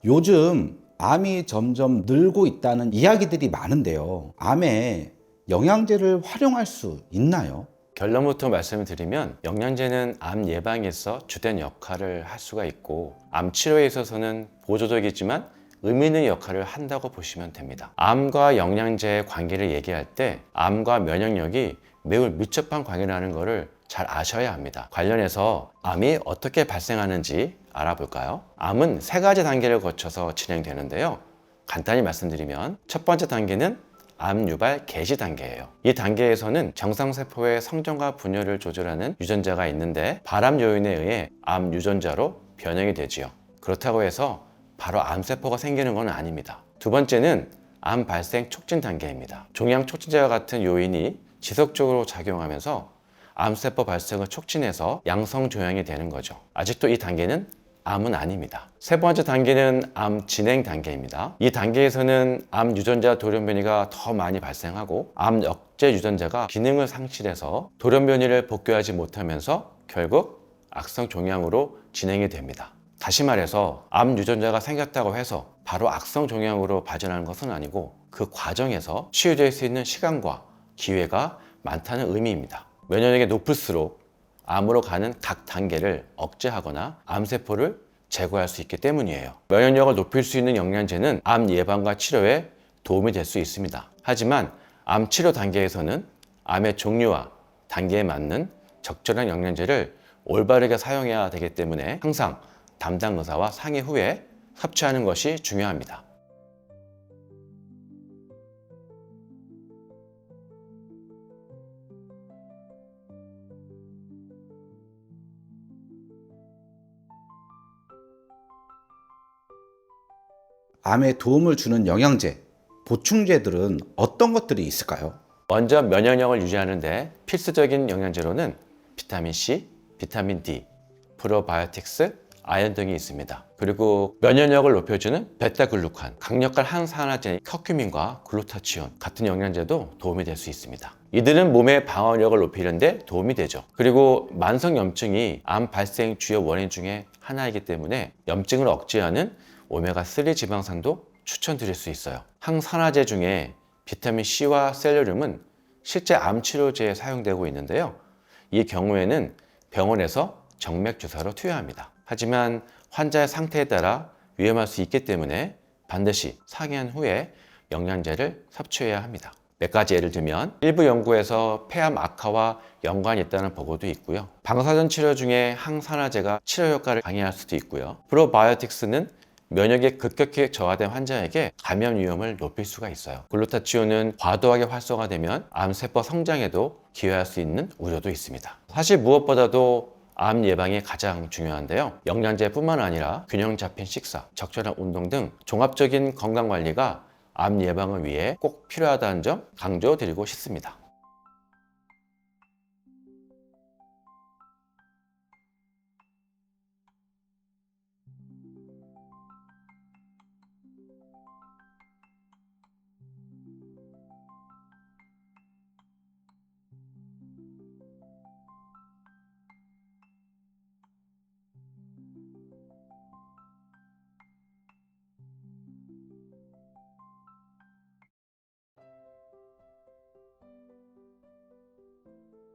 요즘 암이 점점 늘고 있다는 이야기들이 많은데요. 암에 영양제를 활용할 수 있나요? 결론부터 말씀을 드리면 영양제는 암 예방에서 주된 역할을 할 수가 있고 암 치료에 있어서는 보조적이지만 의미 있는 역할을 한다고 보시면 됩니다. 암과 영양제의 관계를 얘기할 때 암과 면역력이 매우 밀접한 관계라는 것을 잘 아셔야 합니다. 관련해서 암이 어떻게 발생하는지 알아볼까요? 암은 세 가지 단계를 거쳐서 진행되는데요. 간단히 말씀드리면 첫 번째 단계는 암 유발 개시 단계예요. 이 단계에서는 정상세포의 성장과 분열을 조절하는 유전자가 있는데 발암 요인에 의해 암 유전자로 변형이 되지요. 그렇다고 해서 바로 암세포가 생기는 건 아닙니다. 두 번째는 암 발생 촉진 단계입니다. 종양 촉진제와 같은 요인이 지속적으로 작용하면서 암세포 발생을 촉진해서 양성 종양이 되는 거죠. 아직도 이 단계는 암은 아닙니다. 세 번째 단계는 암 진행 단계입니다. 이 단계에서는 암 유전자 돌연변이가 더 많이 발생하고 암 억제 유전자가 기능을 상실해서 돌연변이를 복귀하지 못하면서 결국 악성 종양으로 진행이 됩니다. 다시 말해서 암 유전자가 생겼다고 해서 바로 악성 종양으로 발전하는 것은 아니고 그 과정에서 치유될 수 있는 시간과 기회가 많다는 의미입니다. 면역력이 높을수록 암으로 가는 각 단계를 억제하거나 암세포를 제거할 수 있기 때문이에요. 면역력을 높일 수 있는 영양제는 암 예방과 치료에 도움이 될 수 있습니다. 하지만 암 치료 단계에서는 암의 종류와 단계에 맞는 적절한 영양제를 올바르게 사용해야 되기 때문에 항상 담당 의사와 상의 후에 섭취하는 것이 중요합니다. 암에 도움을 주는 영양제, 보충제들은 어떤 것들이 있을까요? 먼저 면역력을 유지하는데 필수적인 영양제로는 비타민 C, 비타민 D, 프로바이오틱스, 아연 등이 있습니다. 그리고 면역력을 높여주는 베타글루칸, 강력한 항산화제인 커큐민과 글루타치온 같은 영양제도 도움이 될 수 있습니다. 이들은 몸의 방어력을 높이는 데 도움이 되죠. 그리고 만성염증이 암 발생 주요 원인 중에 하나이기 때문에 염증을 억제하는 오메가3 지방산도 추천드릴 수 있어요. 항산화제 중에 비타민 C와 셀레늄은 실제 암 치료제에 사용되고 있는데요. 이 경우에는 병원에서 정맥 주사로 투여합니다. 하지만 환자의 상태에 따라 위험할 수 있기 때문에 반드시 상의한 후에 영양제를 섭취해야 합니다. 몇 가지 예를 들면 일부 연구에서 폐암 악화와 연관이 있다는 보고도 있고요. 방사선 치료 중에 항산화제가 치료 효과를 방해할 수도 있고요. 프로바이오틱스는 면역이 급격히 저하된 환자에게 감염 위험을 높일 수가 있어요. 글루타치온은 과도하게 활성화되면 암세포 성장에도 기여할 수 있는 우려도 있습니다. 사실 무엇보다도 암 예방이 가장 중요한데요. 영양제뿐만 아니라 균형 잡힌 식사, 적절한 운동 등 종합적인 건강관리가 암 예방을 위해 꼭 필요하다는 점 강조드리고 싶습니다.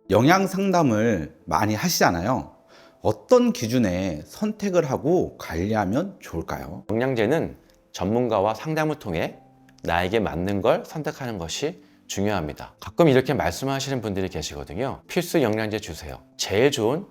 영양 상담을 많이 하시잖아요. 어떤 기준에 선택을 하고 관리하면 좋을까요? 영양제는 전문가와 상담을 통해 나에게 맞는 걸 선택하는 것이 중요합니다. 가끔 이렇게 말씀하시는 분들이 계시거든요. 필수 영양제 주세요. 제일 좋은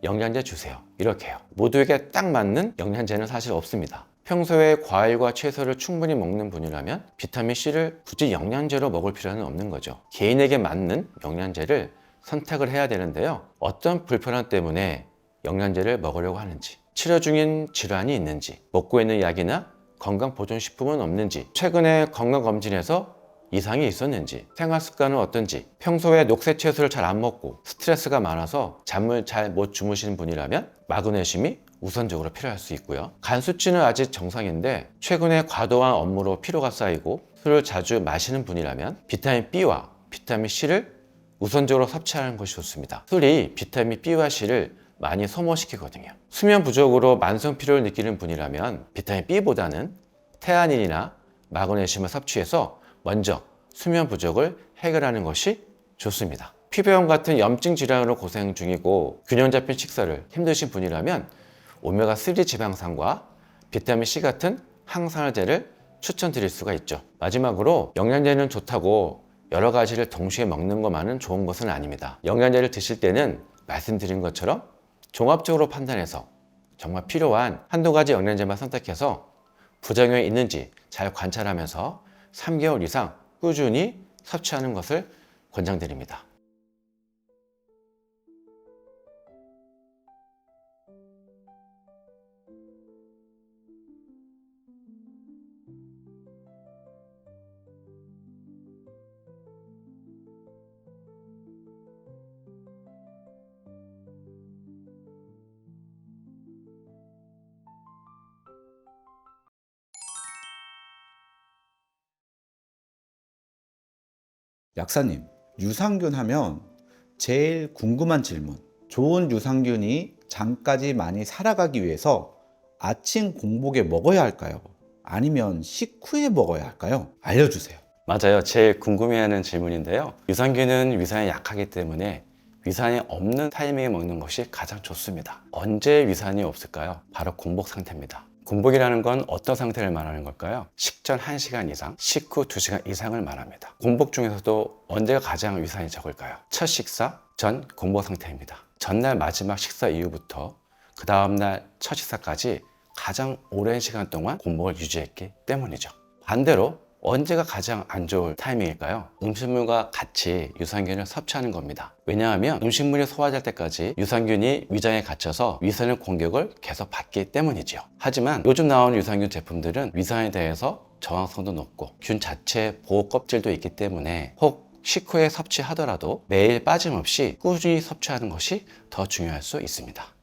영양제 주세요. 이렇게 해요. 모두에게 딱 맞는 영양제는 사실 없습니다. 평소에 과일과 채소를 충분히 먹는 분이라면 비타민C를 굳이 영양제로 먹을 필요는 없는 거죠. 개인에게 맞는 영양제를 선택을 해야 되는데요. 어떤 불편함 때문에 영양제를 먹으려고 하는지, 치료 중인 질환이 있는지, 먹고 있는 약이나 건강보존식품은 없는지, 최근에 건강검진에서 이상이 있었는지, 생활습관은 어떤지, 평소에 녹색 채소를 잘 안 먹고 스트레스가 많아서 잠을 잘 못 주무시는 분이라면 마그네슘이 우선적으로 필요할 수 있고요. 간 수치는 아직 정상인데 최근에 과도한 업무로 피로가 쌓이고 술을 자주 마시는 분이라면 비타민 B와 비타민 C를 우선적으로 섭취하는 것이 좋습니다. 술이 비타민 B와 C를 많이 소모시키거든요. 수면 부족으로 만성 피로를 느끼는 분이라면 비타민 B보다는 태아닌이나 마그네슘을 섭취해서 먼저 수면 부족을 해결하는 것이 좋습니다. 피부염 같은 염증 질환으로 고생 중이고 균형 잡힌 식사를 힘드신 분이라면 오메가3 지방산과 비타민C 같은 항산화제를 추천드릴 수가 있죠. 마지막으로 영양제는 좋다고 여러 가지를 동시에 먹는 것만은 좋은 것은 아닙니다. 영양제를 드실 때는 말씀드린 것처럼 종합적으로 판단해서 정말 필요한 한두 가지 영양제만 선택해서 부작용이 있는지 잘 관찰하면서 3개월 이상 꾸준히 섭취하는 것을 권장드립니다. 약사님, 유산균 하면 제일 궁금한 질문. 좋은 유산균이 장까지 많이 살아가기 위해서 아침 공복에 먹어야 할까요? 아니면 식후에 먹어야 할까요? 알려주세요. 맞아요. 제일 궁금해하는 질문인데요. 유산균은 위산이 약하기 때문에 위산이 없는 타이밍에 먹는 것이 가장 좋습니다. 언제 위산이 없을까요? 바로 공복 상태입니다. 공복이라는 건 어떤 상태를 말하는 걸까요? 식전 1시간 이상, 식후 2시간 이상을 말합니다. 공복 중에서도 언제가 가장 위산이 적을까요? 첫 식사 전 공복 상태입니다. 전날 마지막 식사 이후부터 그 다음날 첫 식사까지 가장 오랜 시간 동안 공복을 유지했기 때문이죠. 반대로 언제가 가장 안 좋을 타이밍일까요? 음식물과 같이 유산균을 섭취하는 겁니다. 왜냐하면 음식물이 소화될 때까지 유산균이 위장에 갇혀서 위산의 공격을 계속 받기 때문이죠. 하지만 요즘 나오는 유산균 제품들은 위산에 대해서 저항성도 높고 균 자체 보호 껍질도 있기 때문에 혹 식후에 섭취하더라도 매일 빠짐없이 꾸준히 섭취하는 것이 더 중요할 수 있습니다.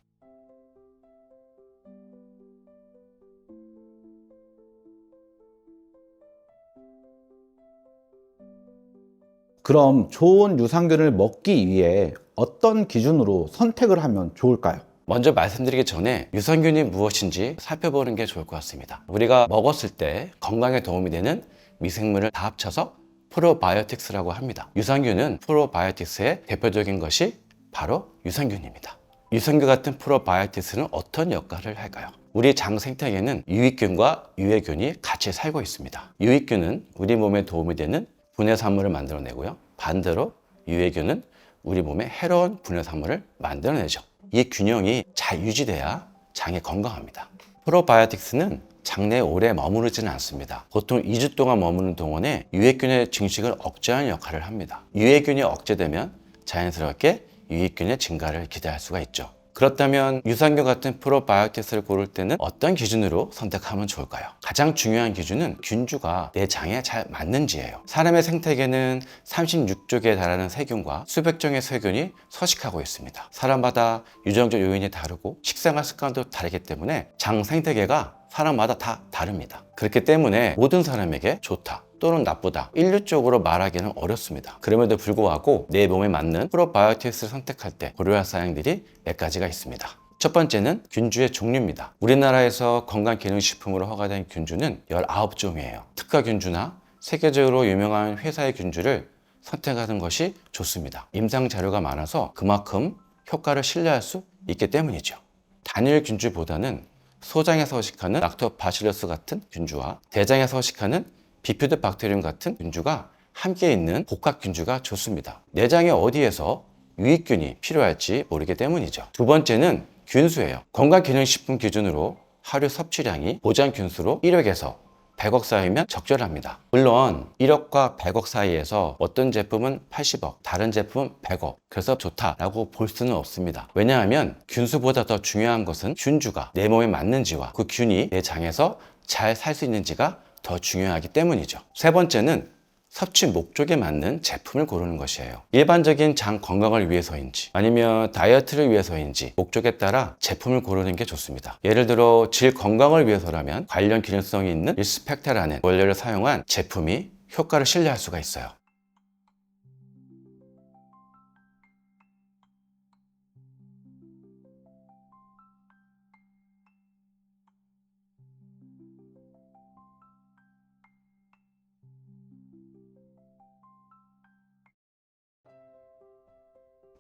그럼 좋은 유산균을 먹기 위해 어떤 기준으로 선택을 하면 좋을까요? 먼저 말씀드리기 전에 유산균이 무엇인지 살펴보는 게 좋을 것 같습니다. 우리가 먹었을 때 건강에 도움이 되는 미생물을 다 합쳐서 프로바이오틱스라고 합니다. 유산균은 프로바이오틱스의 대표적인 것이 바로 유산균입니다. 유산균 같은 프로바이오틱스는 어떤 역할을 할까요? 우리 장 생태계는 유익균과 유해균이 같이 살고 있습니다. 유익균은 우리 몸에 도움이 되는 분해산물을 만들어내고요. 반대로 유해균은 우리 몸에 해로운 분해산물을 만들어내죠. 이 균형이 잘 유지돼야 장이 건강합니다. 프로바이오틱스는 장내에 오래 머무르지는 않습니다. 보통 2주 동안 머무는 동안에 유해균의 증식을 억제하는 역할을 합니다. 유해균이 억제되면 자연스럽게 유익균의 증가를 기대할 수가 있죠. 그렇다면 유산균 같은 프로바이오틱스를 고를 때는 어떤 기준으로 선택하면 좋을까요? 가장 중요한 기준은 균주가 내 장에 잘 맞는지예요. 사람의 생태계는 36족에 달하는 세균과 수백 종의 세균이 서식하고 있습니다. 사람마다 유전적 요인이 다르고 식생활 습관도 다르기 때문에 장 생태계가 사람마다 다 다릅니다. 그렇기 때문에 모든 사람에게 좋다 또는 나쁘다 일률적으로 말하기는 어렵습니다. 그럼에도 불구하고 내 몸에 맞는 프로바이오틱스를 선택할 때 고려할 사항들이 몇 가지가 있습니다. 첫 번째는 균주의 종류입니다. 우리나라에서 건강기능식품으로 허가된 균주는 19종이에요. 특가균주나 세계적으로 유명한 회사의 균주를 선택하는 것이 좋습니다. 임상 자료가 많아서 그만큼 효과를 신뢰할 수 있기 때문이죠. 단일 균주보다는 소장에 서식하는 락토바실러스 같은 균주와 대장에 서식하는 비피드 박테리움 같은 균주가 함께 있는 복합균주가 좋습니다. 내장의 어디에서 유익균이 필요할지 모르기 때문이죠. 두 번째는 균수예요. 건강기능식품 기준으로 하루 섭취량이 보장균수로 1억에서 100억 사이면 적절합니다. 물론 1억과 100억 사이에서 어떤 제품은 80억, 다른 제품은 100억, 그래서 좋다라고 볼 수는 없습니다. 왜냐하면 균수보다 더 중요한 것은 균주가 내 몸에 맞는지와 그 균이 내 장에서 잘 살 수 있는지가 더 중요하기 때문이죠. 세 번째는 섭취 목적에 맞는 제품을 고르는 것이에요. 일반적인 장 건강을 위해서인지 아니면 다이어트를 위해서인지 목적에 따라 제품을 고르는 게 좋습니다. 예를 들어 질 건강을 위해서라면 관련 기능성이 있는 리스펙타라는 원료를 사용한 제품이 효과를 신뢰할 수가 있어요.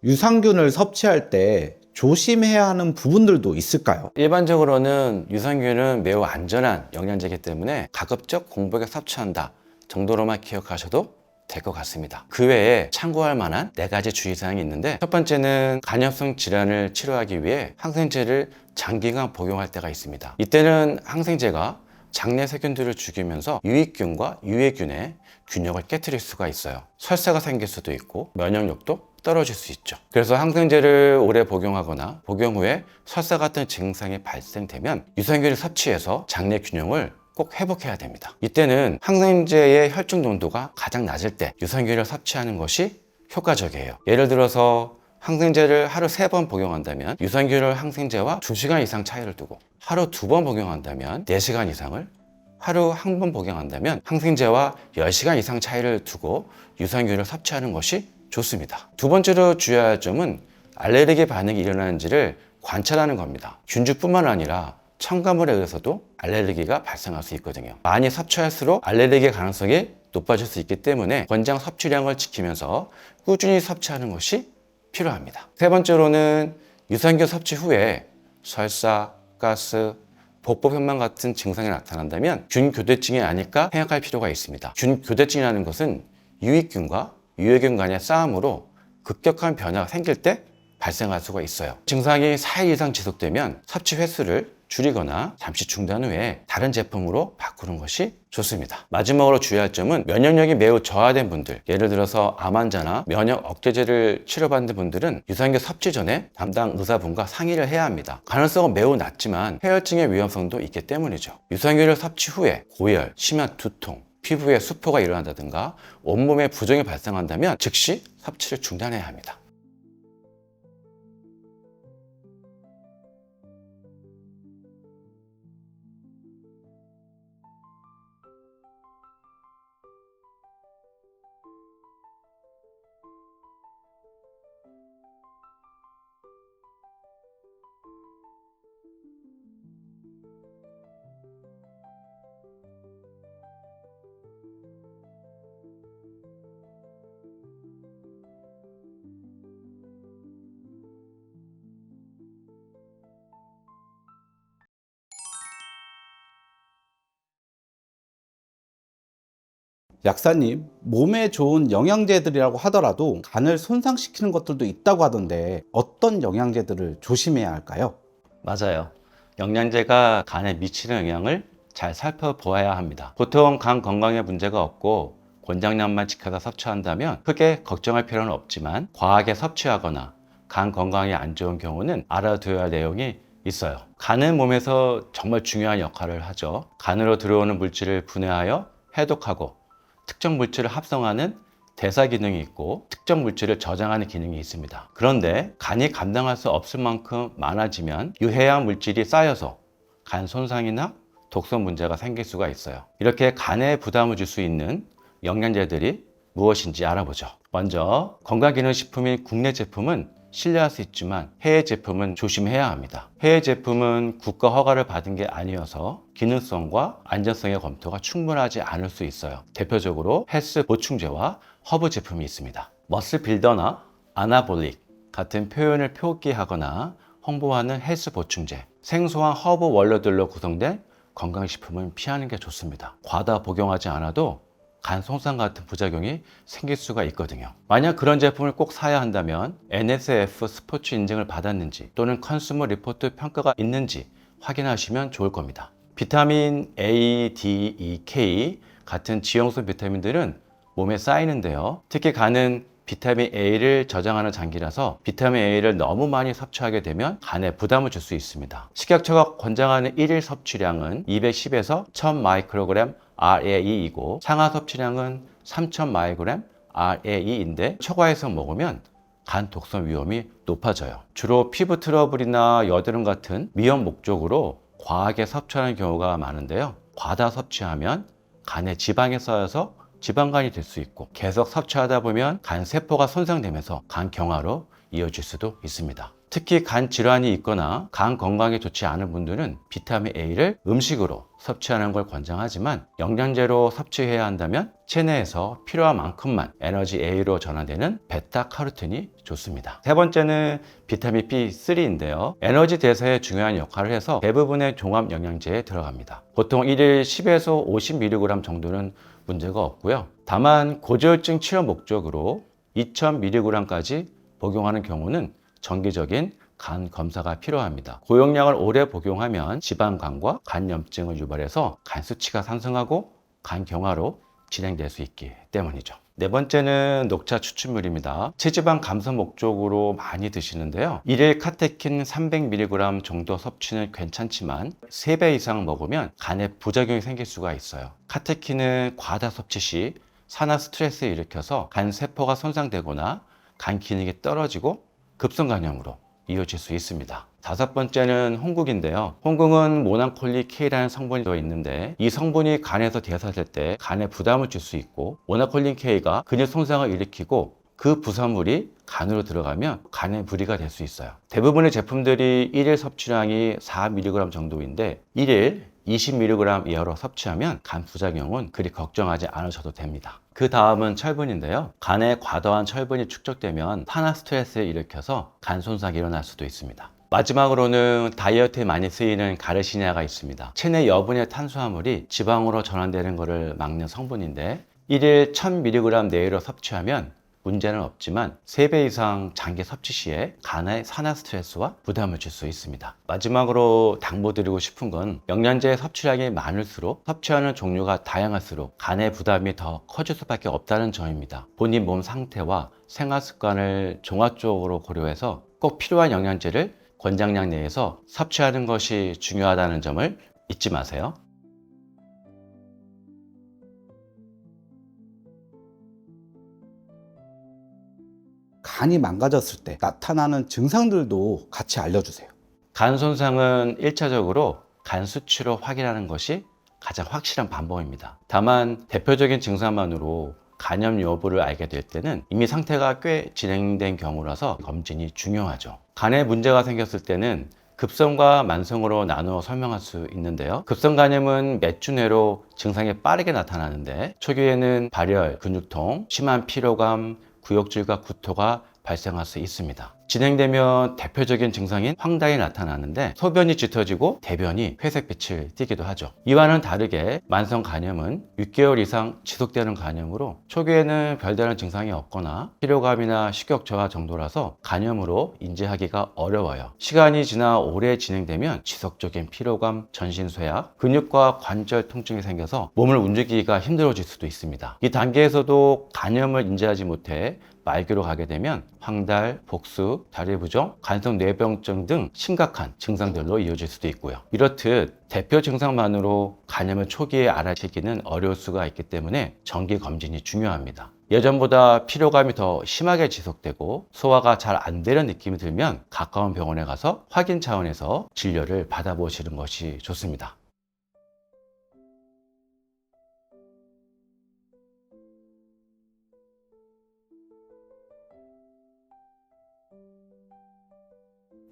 유산균을 섭취할 때 조심해야 하는 부분들도 있을까요? 일반적으로는 유산균은 매우 안전한 영양제이기 때문에 가급적 공복에 섭취한다 정도로만 기억하셔도 될 것 같습니다. 그 외에 참고할 만한 4가지 주의사항이 있는데, 첫 번째는 간염성 질환을 치료하기 위해 항생제를 장기간 복용할 때가 있습니다. 이때는 항생제가 장내 세균들을 죽이면서 유익균과 유해균의 균형을 깨트릴 수가 있어요. 설사가 생길 수도 있고 면역력도 떨어질 수 있죠. 그래서 항생제를 오래 복용하거나 복용 후에 설사 같은 증상이 발생되면 유산균을 섭취해서 장내 균형을 꼭 회복해야 됩니다. 이때는 항생제의 혈중 농도가 가장 낮을 때 유산균을 섭취하는 것이 효과적이에요. 예를 들어서 항생제를 하루 3번 복용한다면 유산균을 항생제와 2시간 이상 차이를 두고, 하루 2번 복용한다면 4시간 이상을, 하루 1번 복용한다면 항생제와 10시간 이상 차이를 두고 유산균을 섭취하는 것이 좋습니다. 두 번째로 주의해야 할 점은 알레르기 반응이 일어나는지를 관찰하는 겁니다. 균주뿐만 아니라 첨가물에 의해서도 알레르기가 발생할 수 있거든요. 많이 섭취할수록 알레르기 가능성이 높아질 수 있기 때문에 권장 섭취량을 지키면서 꾸준히 섭취하는 것이 필요합니다. 세 번째로는 유산균 섭취 후에 설사, 가스, 복부 현만 같은 증상이 나타난다면 균교대증이 아닐까 생각할 필요가 있습니다. 균교대증이라는 것은 유익균과 유해균 간의 싸움으로 급격한 변화가 생길 때 발생할 수가 있어요. 증상이 4일 이상 지속되면 섭취 횟수를 줄이거나 잠시 중단 후에 다른 제품으로 바꾸는 것이 좋습니다. 마지막으로 주의할 점은 면역력이 매우 저하된 분들, 예를 들어서 암 환자나 면역 억제제를 치료받는 분들은 유산균 섭취 전에 담당 의사분과 상의를 해야 합니다. 가능성은 매우 낮지만 폐혈증의 위험성도 있기 때문이죠. 유산균을 섭취 후에 고열, 심한 두통, 피부에 수포가 일어난다든가 온몸에 부종이 발생한다면 즉시 섭취를 중단해야 합니다. 약사님, 몸에 좋은 영양제들이라고 하더라도 간을 손상시키는 것들도 있다고 하던데 어떤 영양제들을 조심해야 할까요? 맞아요. 영양제가 간에 미치는 영향을 잘 살펴보아야 합니다. 보통 간 건강에 문제가 없고 권장량만 지켜서 섭취한다면 크게 걱정할 필요는 없지만, 과하게 섭취하거나 간 건강에 안 좋은 경우는 알아두어야 할 내용이 있어요. 간은 몸에서 정말 중요한 역할을 하죠. 간으로 들어오는 물질을 분해하여 해독하고 특정 물질을 합성하는 대사 기능이 있고 특정 물질을 저장하는 기능이 있습니다. 그런데 간이 감당할 수 없을 만큼 많아지면 유해한 물질이 쌓여서 간 손상이나 독성 문제가 생길 수가 있어요. 이렇게 간에 부담을 줄 수 있는 영양제들이 무엇인지 알아보죠. 먼저 건강기능식품인 국내 제품은 신뢰할 수 있지만 해외 제품은 조심해야 합니다. 해외 제품은 국가 허가를 받은 게 아니어서 기능성과 안전성의 검토가 충분하지 않을 수 있어요. 대표적으로 헬스 보충제와 허브 제품이 있습니다. 머슬 빌더나 아나볼릭 같은 표현을 표기하거나 홍보하는 헬스 보충제, 생소한 허브 원료들로 구성된 건강식품은 피하는 게 좋습니다. 과다 복용하지 않아도 간 손상 같은 부작용이 생길 수가 있거든요. 만약 그런 제품을 꼭 사야 한다면 NSF 스포츠 인증을 받았는지 또는 컨슈머 리포트 평가가 있는지 확인하시면 좋을 겁니다. 비타민 A, D, E, K 같은 지용성 비타민들은 몸에 쌓이는데요. 특히 간은 비타민 A를 저장하는 장기라서 비타민 A를 너무 많이 섭취하게 되면 간에 부담을 줄 수 있습니다. 식약처가 권장하는 1일 섭취량은 210에서 1000 마이크로그램 RAE이고 상하 섭취량은 3000 마이크로그램 RAE인데 초과해서 먹으면 간 독성 위험이 높아져요. 주로 피부 트러블이나 여드름 같은 미용 목적으로 과하게 섭취하는 경우가 많은데요. 과다 섭취하면 간에 지방이 쌓여서 지방간이 될 수 있고, 계속 섭취하다 보면 간 세포가 손상되면서 간 경화로 이어질 수도 있습니다. 특히 간 질환이 있거나 간 건강에 좋지 않은 분들은 비타민 A를 음식으로 섭취하는 걸 권장하지만 영양제로 섭취해야 한다면 체내에서 필요한 만큼만 에너지 A로 전환되는 베타카로틴이 좋습니다. 세 번째는 비타민 B3인데요. 에너지 대사에 중요한 역할을 해서 대부분의 종합 영양제에 들어갑니다. 보통 1일 10에서 50mg 정도는 문제가 없고요. 다만 고지혈증 치료 목적으로 2000mg까지 복용하는 경우는 정기적인 간 검사가 필요합니다. 고용량을 오래 복용하면 지방간과 간염증을 유발해서 간 수치가 상승하고 간 경화로 진행될 수 있기 때문이죠. 네 번째는 녹차 추출물입니다. 체지방 감소 목적으로 많이 드시는데요. 1일 카테킨 300mg 정도 섭취는 괜찮지만 3배 이상 먹으면 간에 부작용이 생길 수가 있어요. 카테킨은 과다 섭취 시 산화 스트레스를 일으켜서 간 세포가 손상되거나 간 기능이 떨어지고 급성 간염으로 이어질 수 있습니다. 다섯 번째는 홍국인데요. 홍국은 모나콜리 K라는 성분이 들어있는데 이 성분이 간에서 대사될 때 간에 부담을 줄 수 있고 모나콜린 K가 근육 손상을 일으키고 그 부산물이 간으로 들어가면 간에 불이가 될 수 있어요. 대부분의 제품들이 1일 섭취량이 4mg 정도인데 1일 20mg 이하로 섭취하면 간 부작용은 그리 걱정하지 않으셔도 됩니다. 그 다음은 철분인데요. 간에 과도한 철분이 축적되면 산화 스트레스를 일으켜서 간 손상이 일어날 수도 있습니다. 마지막으로는 다이어트에 많이 쓰이는 가르시니아가 있습니다. 체내 여분의 탄수화물이 지방으로 전환되는 것을 막는 성분인데 1일 1000mg 내외로 섭취하면 문제는 없지만 3배 이상 장기 섭취 시에 간에 산화 스트레스와 부담을 줄 수 있습니다. 마지막으로 당부드리고 싶은 건 영양제 섭취량이 많을수록 섭취하는 종류가 다양할수록 간의 부담이 더 커질 수밖에 없다는 점입니다. 본인 몸 상태와 생활 습관을 종합적으로 고려해서 꼭 필요한 영양제를 권장량 내에서 섭취하는 것이 중요하다는 점을 잊지 마세요. 간이 망가졌을 때 나타나는 증상들도 같이 알려주세요. 간 손상은 1차적으로 간 수치로 확인하는 것이 가장 확실한 방법입니다. 다만 대표적인 증상만으로 간염 여부를 알게 될 때는 이미 상태가 꽤 진행된 경우라서 검진이 중요하죠. 간에 문제가 생겼을 때는 급성과 만성으로 나누어 설명할 수 있는데요. 급성 간염은 몇 주 내로 증상이 빠르게 나타나는데 초기에는 발열, 근육통, 심한 피로감, 구역질과 구토가 발생할 수 있습니다. 진행되면 대표적인 증상인 황달이 나타나는데 소변이 짙어지고 대변이 회색빛을 띠기도 하죠. 이와는 다르게 만성 간염은 6개월 이상 지속되는 간염으로 초기에는 별다른 증상이 없거나 피로감이나 식욕 저하 정도라서 간염으로 인지하기가 어려워요. 시간이 지나 오래 진행되면 지속적인 피로감, 전신쇠약, 근육과 관절 통증이 생겨서 몸을 움직이기가 힘들어질 수도 있습니다. 이 단계에서도 간염을 인지하지 못해 말기로 가게 되면 황달, 복수, 다리 부종, 간성 뇌병증 등 심각한 증상들로 이어질 수도 있고요. 이렇듯 대표 증상만으로 간염을 초기에 알아채기는 어려울 수가 있기 때문에 정기 검진이 중요합니다. 예전보다 피로감이 더 심하게 지속되고 소화가 잘 안 되는 느낌이 들면 가까운 병원에 가서 확인 차원에서 진료를 받아보시는 것이 좋습니다.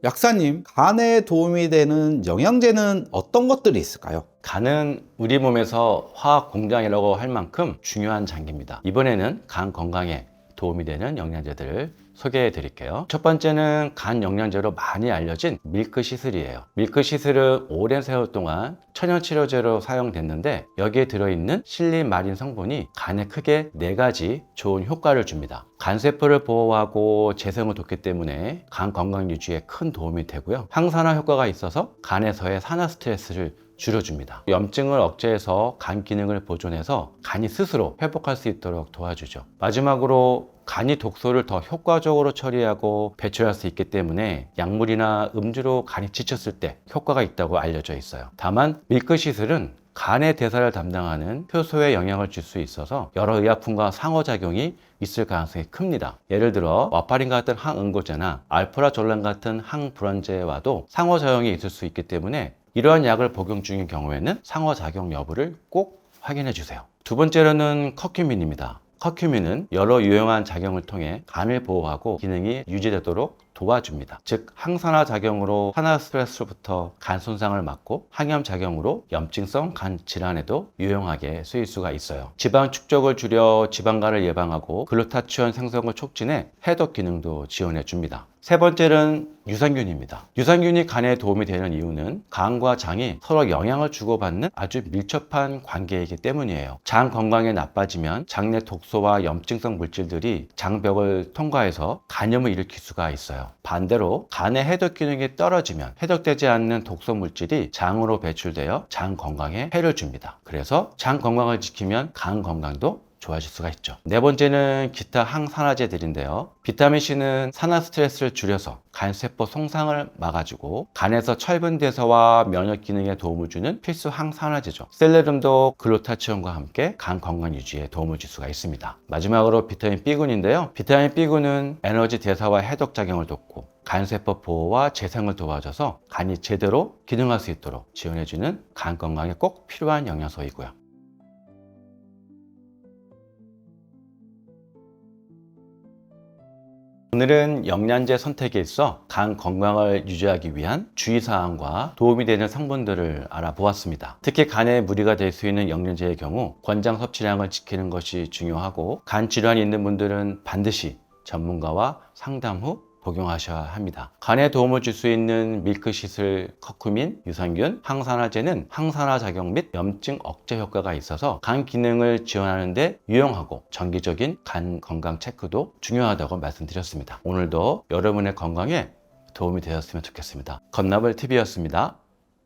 약사님, 간에 도움이 되는 영양제는 어떤 것들이 있을까요? 간은 우리 몸에서 화학 공장이라고 할 만큼 중요한 장기입니다. 이번에는 간 건강에 도움이 되는 영양제들을 소개해 드릴게요. 첫 번째는 간 영양제로 많이 알려진 밀크시슬이에요. 밀크시슬은 오랜 세월 동안 천연치료제로 사용됐는데 여기에 들어있는 실리마린 성분이 간에 크게 4가지 좋은 효과를 줍니다. 간세포를 보호하고 재생을 돕기 때문에 간 건강 유지에 큰 도움이 되고요. 항산화 효과가 있어서 간에서의 산화 스트레스를 줄여줍니다. 염증을 억제해서 간 기능을 보존해서 간이 스스로 회복할 수 있도록 도와주죠. 마지막으로 간이 독소를 더 효과적으로 처리하고 배출할 수 있기 때문에 약물이나 음주로 간이 지쳤을 때 효과가 있다고 알려져 있어요. 다만 밀크시슬은 간의 대사를 담당하는 효소에 영향을 줄 수 있어서 여러 의약품과 상호작용이 있을 가능성이 큽니다. 예를 들어 와파린 같은 항응고제나 알프라졸란 같은 항불안제와도 상호작용이 있을 수 있기 때문에 이러한 약을 복용 중인 경우에는 상호작용 여부를 꼭 확인해 주세요. 두 번째로는 커큐민입니다. 커큐민은 여러 유용한 작용을 통해 간을 보호하고 기능이 유지되도록 도와줍니다. 즉 항산화 작용으로 산화 스트레스로부터 간 손상을 막고 항염 작용으로 염증성 간 질환에도 유용하게 쓰일 수가 있어요. 지방 축적을 줄여 지방간을 예방하고 글루타치온 생성을 촉진해 해독 기능도 지원해 줍니다. 세 번째는 유산균입니다. 유산균이 간에 도움이 되는 이유는 간과 장이 서로 영향을 주고받는 아주 밀접한 관계이기 때문이에요. 장 건강이 나빠지면 장내 독소와 염증성 물질들이 장벽을 통과해서 간염을 일으킬 수가 있어요. 반대로 간의 해독 기능이 떨어지면 해독되지 않는 독소 물질이 장으로 배출되어 장 건강에 해를 줍니다. 그래서 장 건강을 지키면 간 건강도 좋아질 수가 있죠. 네 번째는 기타 항산화제들인데요. 비타민C는 산화 스트레스를 줄여서 간세포 손상을 막아주고 간에서 철분 대사와 면역 기능에 도움을 주는 필수 항산화제죠. 셀레름도 글루타치온과 함께 간 건강 유지에 도움을 줄 수가 있습니다. 마지막으로 비타민 B군인데요. 비타민 B군은 에너지 대사와 해독 작용을 돕고 간세포 보호와 재생을 도와줘서 간이 제대로 기능할 수 있도록 지원해주는 간 건강에 꼭 필요한 영양소이고요. 오늘은 영양제 선택에 있어 간 건강을 유지하기 위한 주의사항과 도움이 되는 성분들을 알아보았습니다. 특히 간에 무리가 될 수 있는 영양제의 경우 권장 섭취량을 지키는 것이 중요하고 간 질환이 있는 분들은 반드시 전문가와 상담 후 복용하셔야 합니다. 간에 도움을 줄 수 있는 밀크시슬, 커큐민, 유산균, 항산화제는 항산화 작용 및 염증 억제 효과가 있어서 간 기능을 지원하는 데 유용하고 정기적인 간 건강 체크도 중요하다고 말씀드렸습니다. 오늘도 여러분의 건강에 도움이 되었으면 좋겠습니다. 건나물 TV였습니다.